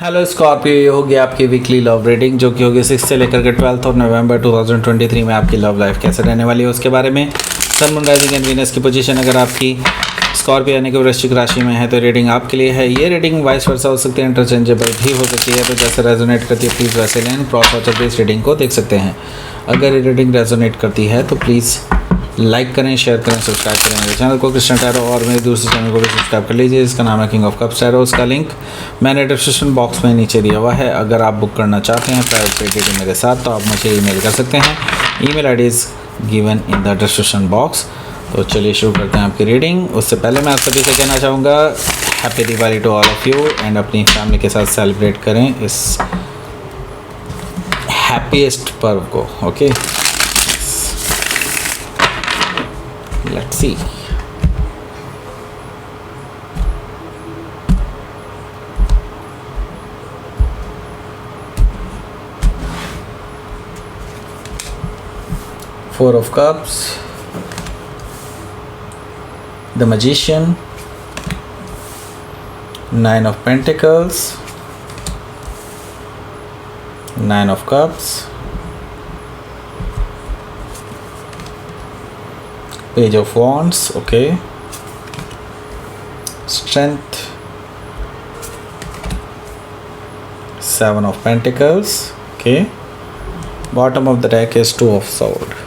Hello Scorpio, ये होगी आपकी वीकली लव रीडिंग जो कि होगी 6 से लेकर के 12 ऑफ नवंबर 2023 में आपकी लव लाइफ कैसे रहने वाली है उसके बारे में। सन, मून, राइजिंग एंड वीनस की पोजीशन अगर आपकी स्कॉर्पियो यानी कि वृश्चिक राशि में है तो रीडिंग आपके लिए है। ये रीडिंग वाइस वर्सा हो सकती है, इंटरचेंजेबल भी हो सकती है, तो जैसे रेजोनेट करती है प्लीज़ वैसे लें। क्रॉस वॉचर पे इस रीडिंग को देख सकते हैं। अगर ये रीडिंग रेजोनेट करती है तो प्लीज़ लाइक करें, शेयर करें, सब्सक्राइब करें मेरे चैनल को कृष्ण टैरो, और मेरे दूसरे चैनल को भी सब्सक्राइब कर लीजिए। इसका नाम है किंग ऑफ कप्स टैरो। उसका लिंक मैंने डिस्क्रिप्शन बॉक्स में नीचे दिया हुआ है। अगर आप बुक करना चाहते हैं प्राइवेट रीडिंग मेरे साथ तो आप मुझे ईमेल कर सकते हैं। Email ID is given in the description box. तो चलिए शुरू करते हैं आपकी रीडिंग। उससे पहले मैं आप सभी से कहना चाहूँगा happy Diwali to all of you and अपनी फैमिली के साथ सेलिब्रेट करें इस हैप्पीएस्ट पर्व को। Okay, let's see. Four of Cups, the Magician, Nine of Pentacles, Nine of Cups, Page of Wands, okay, Strength, Seven of Pentacles, okay, bottom of the deck is Two of Swords.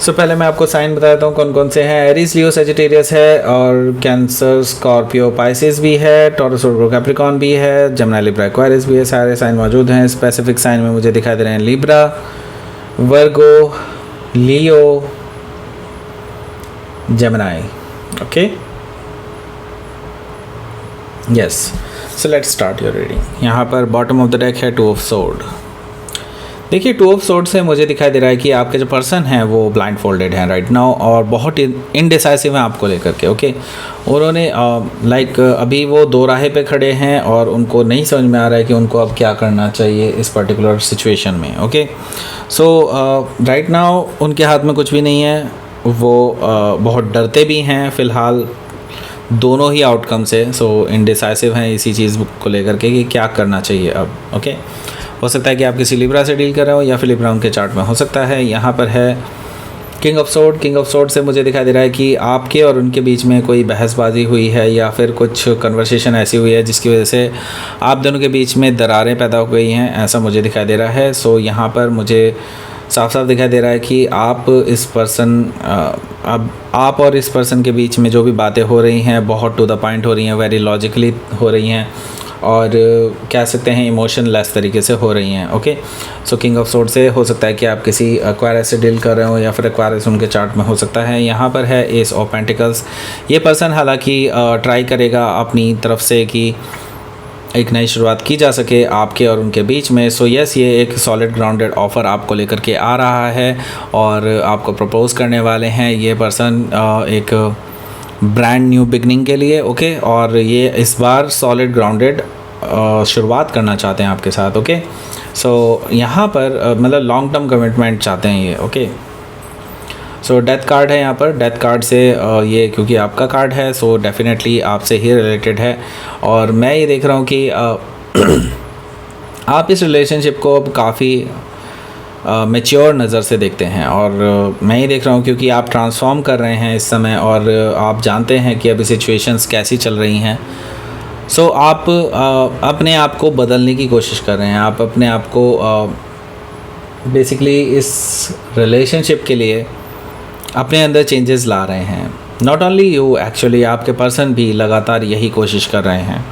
सो पहले मैं आपको sign बता देता हूँ कौन कौन से हैं। एरीज, लियो, सेजिटेरियस है, और कैंसर, स्कॉर्पियो, पाइसिस भी है, टॉरस, वर्गो, कैप्रिकॉर्न भी है, जमना, लिब्रा, एक्वारियस भी है। सारे साइन मौजूद हैं। स्पेसिफिक साइन में मुझे दिखाई दे रहे हैं Libra, Virgo, Leo, जमनाई। Okay, yes, so let's start your reading. यहाँ पर बॉटम ऑफ द डेक है टू ऑफ सोर्ड। देखिए, टू ऑफ सोर्ड से मुझे दिखाई दे रहा है कि आपके जो पर्सन हैं वो ब्लाइंड फोल्डेड हैं राइट नाउ, और बहुत इनडिसाइसिव हैं आपको लेकर के। ओके, उन्होंने अभी वो दो राहे पे खड़े हैं और उनको नहीं समझ में आ रहा है कि उनको अब क्या करना चाहिए इस पर्टिकुलर सिचुएशन में। ओके, सो राइट नाउ उनके हाथ में कुछ भी नहीं है। वो बहुत डरते भी हैं फ़िलहाल दोनों ही आउटकम से। सो इनडिसाइसिव हैं इसी चीज़ को लेकर के कि क्या करना चाहिए अब। ओके, हो सकता है कि आप किसी लिब्रा से डील कर रहे हो या फिर लिब्रा उनके चार्ट में हो सकता है। यहाँ पर है king of sword. King of sword से मुझे दिखाई दे रहा है कि आपके और उनके बीच में कोई बहसबाजी हुई है या फिर कुछ कन्वर्सेशन ऐसी हुई है जिसकी वजह से आप दोनों के बीच में दरारें पैदा हो गई हैं, ऐसा मुझे दिखाई दे रहा है। सो यहाँ पर मुझे साफ साफ दिखाई दे रहा है कि आप और इस पर्सन के बीच में जो भी बातें हो रही हैं बहुत टू द पॉइंट हो रही हैं, वेरी लॉजिकली हो रही हैं, और कह सकते हैं इमोशनलेस तरीके से हो रही हैं। Okay, so king of sword से हो सकता है कि आप किसी एक्वायरस से डील कर रहे हो या फिर एक्वायरस उनके चार्ट में हो सकता है। यहाँ पर है एस ऑफ पेंटिकल्स। ये पर्सन हालांकि ट्राई करेगा अपनी तरफ से कि एक नई शुरुआत की जा सके आपके और उनके बीच में। सो यस, ये एक सॉलिड ग्राउंडेड ऑफ़र आपको लेकर के आ रहा है और आपको प्रपोज़ करने वाले हैं ये पर्सन एक ब्रांड न्यू बिगनिंग के लिए। ओके, और ये इस बार सॉलिड ग्राउंडेड शुरुआत करना चाहते हैं आपके साथ। ओके, सो यहाँ पर मतलब लॉन्ग टर्म कमिटमेंट चाहते हैं ये। ओके, सो डेथ कार्ड है यहाँ पर। डेथ कार्ड से ये क्योंकि आपका कार्ड है सो डेफिनेटली आपसे ही रिलेटेड है, और मैं ये देख रहा हूँ कि आप इस रिलेशनशिप को अब काफ़ी मैच्योर नज़र से देखते हैं, और मैं ये देख रहा हूँ क्योंकि आप ट्रांसफॉर्म कर रहे हैं इस समय और आप जानते हैं कि अभी सिचुएशंस कैसी चल रही हैं। सो आप अपने आप को बदलने की कोशिश कर रहे हैं। आप अपने आप को बेसिकली इस रिलेशनशिप के लिए अपने अंदर चेंजेस ला रहे हैं। नॉट ओनली यू, एक्चुअली आपके पर्सन भी लगातार यही कोशिश कर रहे हैं।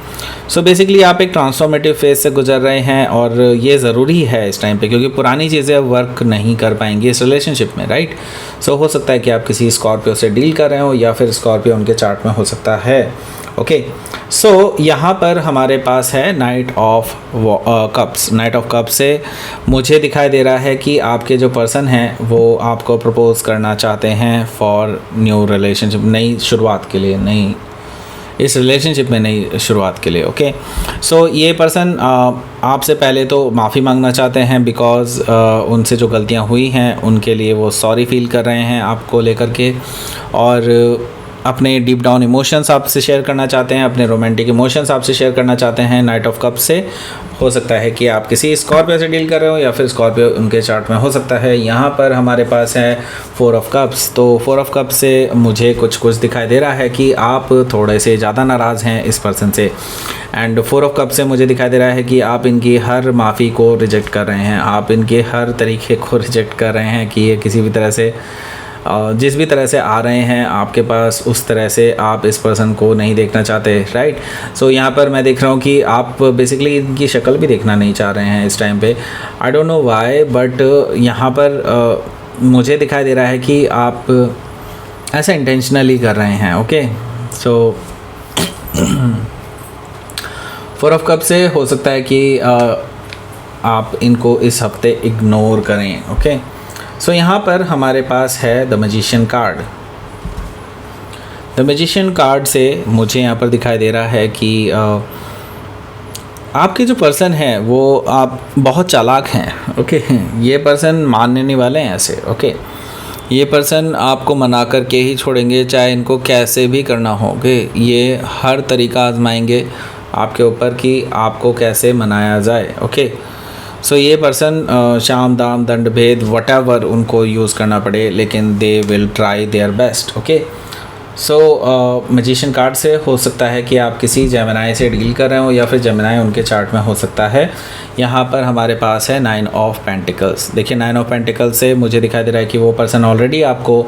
सो बेसिकली आप एक ट्रांसफॉर्मेटिव फेज से गुजर रहे हैं, और ये ज़रूरी है इस टाइम पे क्योंकि पुरानी चीज़ें अब वर्क नहीं कर पाएंगी इस रिलेशनशिप में राइट। सो हो सकता है कि आप किसी स्कॉर्पियो से डील कर रहे हो या फिर स्कॉर्पियो उनके चार्ट में हो सकता है। ओके, सो यहाँ पर हमारे पास है night of cups. Night of cups से मुझे दिखाई दे रहा है कि आपके जो पर्सन हैं वो आपको प्रपोज करना चाहते हैं फॉर न्यू रिलेशनशिप, नई शुरुआत के लिए, नई इस रिलेशनशिप में नई शुरुआत के लिए। ओके, सो ये पर्सन आपसे पहले तो माफ़ी मांगना चाहते हैं बिकॉज़ उनसे जो गलतियां हुई हैं उनके लिए वो सॉरी फील कर रहे हैं आपको लेकर के, और अपने डीप डाउन इमोशंस आपसे शेयर करना चाहते हैं, अपने रोमांटिक इमोशंस आपसे शेयर करना चाहते हैं नाइट ऑफ कप्स से। हो सकता है कि आप किसी स्कॉर्पियो से डील कर रहे हो या फिर स्कॉर्पियो उनके चार्ट में हो सकता है। यहाँ पर हमारे पास है 4 ऑफ कप्स, तो 4 ऑफ कप्स से मुझे कुछ दिखाई दे रहा है कि आप थोड़े से ज़्यादा नाराज़ हैं इस पर्सन से। एंड 4 ऑफ कप्स से मुझे दिखाई दे रहा है कि आप इनकी हर माफ़ी को रिजेक्ट कर रहे हैं, आप इनके हर तरीके को रिजेक्ट कर रहे हैं कि ये किसी भी तरह से जिस भी तरह से आ रहे हैं आपके पास उस तरह से आप इस पर्सन को नहीं देखना चाहते, राइट। सो यहाँ पर मैं देख रहा हूँ कि आप बेसिकली इनकी शक्ल भी देखना नहीं चाह रहे हैं इस टाइम पे। I don't know why, but यहाँ पर मुझे दिखाई दे रहा है कि आप ऐसा इंटेंशनली कर रहे हैं। ओके, सो 4 ऑफ कप से हो सकता है कि आप इनको इस हफ्ते इग्नोर करें। ओके, सो यहाँ पर हमारे पास है the magician card. The magician card से मुझे यहाँ पर दिखाई दे रहा है कि आपके जो पर्सन है वो आप बहुत चालाक हैं। ओके, ये पर्सन मानने नहीं वाले हैं ऐसे। ओके, ये पर्सन आपको मना कर के ही छोड़ेंगे, चाहे इनको कैसे भी करना हो। ओके, ये हर तरीका आजमाएंगे आपके ऊपर कि आपको कैसे मनाया जाए। ओके, सो ये पर्सन शाम दाम दंड भेद वटेवर उनको यूज़ करना पड़े, लेकिन they will try their best. Okay, so magician card से हो सकता है कि आप किसी जेमिनाई से डील कर रहे हो या फिर जेमिनाई उनके चार्ट में हो सकता है। यहाँ पर हमारे पास है 9 ऑफ पेंटिकल्स। देखिए 9 ऑफ पेंटिकल्स से मुझे दिखाई दे रहा है कि वो पर्सन ऑलरेडी आपको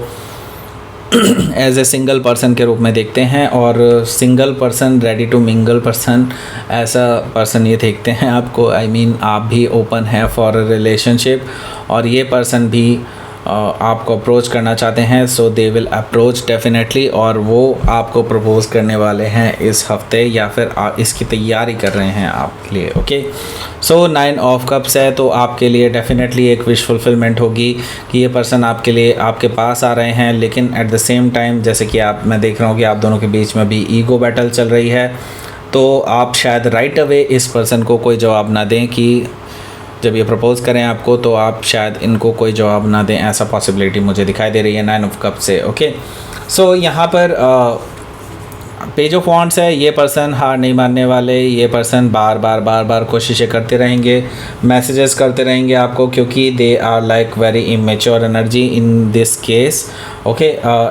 एज ए सिंगल पर्सन के रूप में देखते हैं, और single person ready to mingle person ऐसा पर्सन ये देखते हैं आपको। आई मीन आप भी ओपन है फॉर अ रिलेशनशिप, और ये पर्सन भी आपको अप्रोच करना चाहते हैं। सो दे विल अप्रोच डेफिनेटली, और वो आपको प्रपोज करने वाले हैं इस हफ्ते या फिर इसकी तैयारी कर रहे हैं आपके लिए। ओके, सो 9 ऑफ कप्स है, तो आपके लिए डेफिनेटली एक विश फुलफिलमेंट होगी कि ये पर्सन आपके लिए आपके पास आ रहे हैं। लेकिन एट द सेम टाइम जैसे कि मैं देख रहा हूँ कि आप दोनों के बीच में भी ईगो बैटल चल रही है, तो आप शायद राइट अवे इस पर्सन को कोई जवाब ना दें कि जब ये प्रपोज़ करें आपको, तो आप शायद इनको कोई जवाब ना दें, ऐसा पॉसिबिलिटी मुझे दिखाई दे रही है 9 ऑफ कप से। ओके, सो यहाँ पर पेज ऑफ वॉन्ड्स है। ये पर्सन हार नहीं मानने वाले, ये पर्सन बार बार कोशिशें करते रहेंगे, मैसेजेस करते रहेंगे आपको, क्योंकि they are like very immature energy in this case. Okay,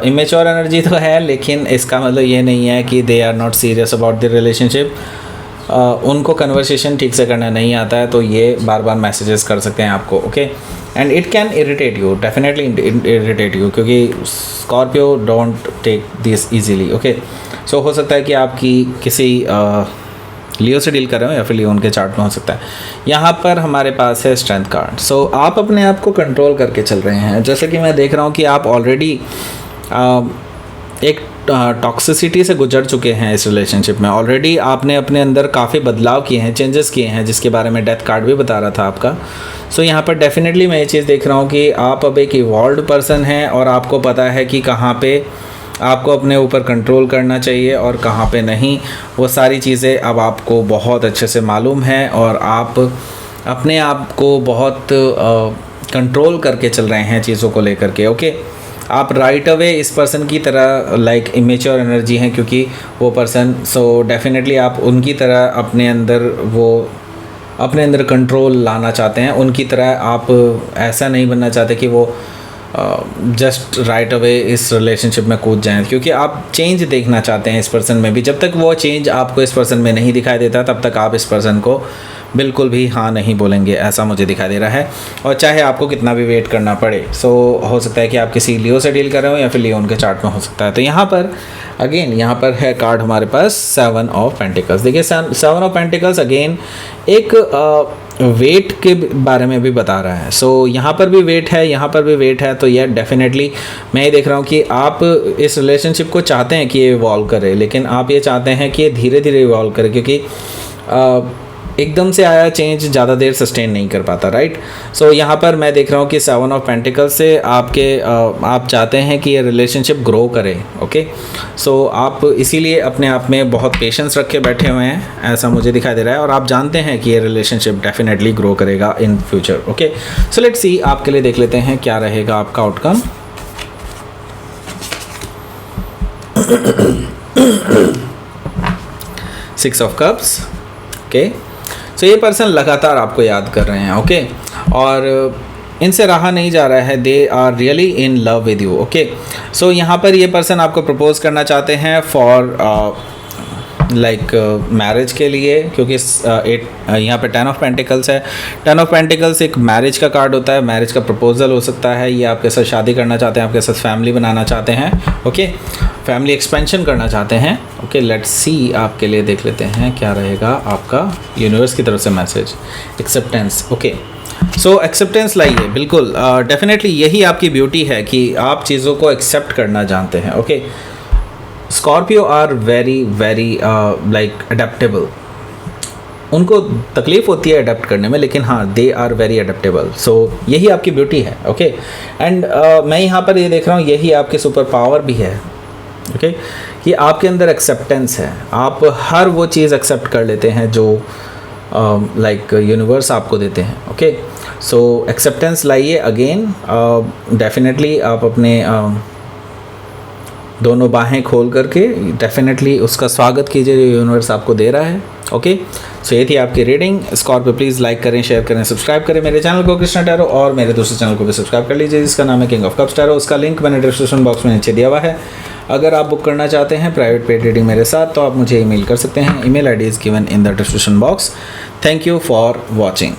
immature energy तो है, लेकिन इसका मतलब ये नहीं है कि they are not serious about the relationship. उनको कन्वर्सेशन ठीक से करना नहीं आता है, तो ये बार बार मैसेजेस कर सकते हैं आपको। Okay, and it can irritate you, definitely irritate you, क्योंकि Scorpio don't take this easily. Okay, so हो सकता है कि आपकी किसी लियो से डील कर रहे हो या फिर लियो उनके चार्ट में हो सकता है। यहाँ पर हमारे पास है स्ट्रेंथ कार्ड। सो आप अपने आप को कंट्रोल करके चल रहे हैं। जैसे कि मैं देख रहा हूँ कि आप ऑलरेडी एक टॉक्सिसिटी से गुजर चुके हैं इस रिलेशनशिप में। ऑलरेडी आपने अपने अंदर काफ़ी बदलाव किए हैं, चेंजेस किए हैं, जिसके बारे में डेथ कार्ड भी बता रहा था आपका। सो यहाँ पर डेफिनेटली मैं ये चीज़ देख रहा हूँ कि आप अब एक इवॉल्व्ड पर्सन हैं, और आपको पता है कि कहाँ पे आपको अपने ऊपर कंट्रोल करना चाहिए और कहाँ पे नहीं। वो सारी चीज़ें अब आपको बहुत अच्छे से मालूम है, और आप अपने आप को बहुत कंट्रोल करके चल रहे हैं चीज़ों को लेकर के। ओके, आप राइट अवे इस पर्सन की तरह लाइक इमेच्योर एनर्जी हैं, क्योंकि वो पर्सन, सो डेफिनेटली आप उनकी तरह अपने अंदर कंट्रोल लाना चाहते हैं। उनकी तरह आप ऐसा नहीं बनना चाहते कि वो जस्ट राइट अवे इस रिलेशनशिप में कूद जाएं, क्योंकि आप चेंज देखना चाहते हैं इस पर्सन में भी। जब तक वो चेंज आपको इस पर्सन में नहीं दिखाई देता, तब तक आप इस पर्सन को बिल्कुल भी हाँ नहीं बोलेंगे, ऐसा मुझे दिखाई दे रहा है। और चाहे आपको कितना भी वेट करना पड़े। सो हो सकता है कि आप किसी लियो से डील कर रहे हो या फिर लियो उनके चार्ट में हो सकता है। तो यहाँ पर अगेन यहाँ पर है कार्ड हमारे पास 7 ऑफ पेंटिकल्स। देखिए 7 ऑफ पेंटिकल्स अगेन एक वेट के बारे में भी बता रहा है। सो यहाँ पर भी वेट है, यहाँ पर भी वेट है। तो यह डेफिनेटली मैं ये देख रहा हूँ कि आप इस रिलेशनशिप को चाहते हैं कि ये इवॉल्व करे, लेकिन आप ये चाहते हैं कि ये धीरे धीरे इवॉल्व करे, क्योंकि एकदम से आया चेंज ज़्यादा देर सस्टेन नहीं कर पाता, राइट। सो यहाँ पर मैं देख रहा हूँ कि 7 ऑफ पेंटिकल से आप चाहते हैं कि ये रिलेशनशिप ग्रो करे, ओके। सो आप इसीलिए अपने आप में बहुत पेशेंस रख के बैठे हुए हैं, ऐसा मुझे दिखाई दे रहा है, और आप जानते हैं कि ये रिलेशनशिप डेफिनेटली ग्रो करेगा in future, okay. So let's see, आपके लिए देख लेते हैं क्या रहेगा आपका outcome. Six of cups, okay. So ये पर्सन लगातार आपको याद कर रहे हैं, ओके, और इनसे रहा नहीं जा रहा है, they are really in love with you, okay. So यहाँ पर ये पर्सन आपको प्रपोज करना चाहते हैं फॉर लाइक मैरिज के लिए, क्योंकि यहाँ पे 10 ऑफ पेंटिकल्स है। 10 ऑफ पेंटिकल्स एक मैरिज का कार्ड होता है, मैरिज का प्रपोजल हो सकता है, ये आपके साथ शादी करना चाहते हैं, आपके साथ फैमिली बनाना चाहते हैं, ओके, फैमिली एक्सपेंशन करना चाहते हैं, ओके। लेट्स सी, आपके लिए देख लेते हैं क्या रहेगा आपका यूनिवर्स की तरफ से message. Acceptance, okay. So acceptance लाइए, बिल्कुल डेफिनेटली यही आपकी ब्यूटी है कि आप चीज़ों को एक्सेप्ट करना जानते हैं, okay. Scorpio are very very like adaptable, उनको तकलीफ़ होती है अडेप्ट करने में, लेकिन हाँ, they are very adaptable. So यही आपकी ब्यूटी है, ओके। एंड मैं यहाँ पर ये देख रहा हूँ, यही आपकी सुपर पावर भी है, ओके, कि आपके अंदर एक्सेप्टेंस है, आप हर वो चीज़ एक्सेप्ट कर लेते हैं जो लाइक यूनिवर्स आपको देते हैं, ओके। सो एक्सेप्टेंस लाइए अगेन, डेफिनेटली आप अपने दोनों बाहें खोल करके डेफिनेटली उसका स्वागत कीजिए जो यूनिवर्स आपको दे रहा है, ओके। सो ये थी आपकी रीडिंग। स्कॉर्पियो प्लीज़ लाइक करें, शेयर करें, सब्सक्राइब करें मेरे चैनल को कृष्णा टैरो, और मेरे दूसरे चैनल को भी सब्सक्राइब कर लीजिए जिसका नाम है किंग ऑफ कप्स टैरो। उसका लिंक मैंने डिस्क्रिप्शन बॉक्स में नीचे दिया हुआ है। अगर आप बुक करना चाहते हैं प्राइवेट पेड रीडिंग मेरे साथ, तो आप मुझे ईमेल कर सकते हैं। Email ID is given in the description box. Thank you for watching.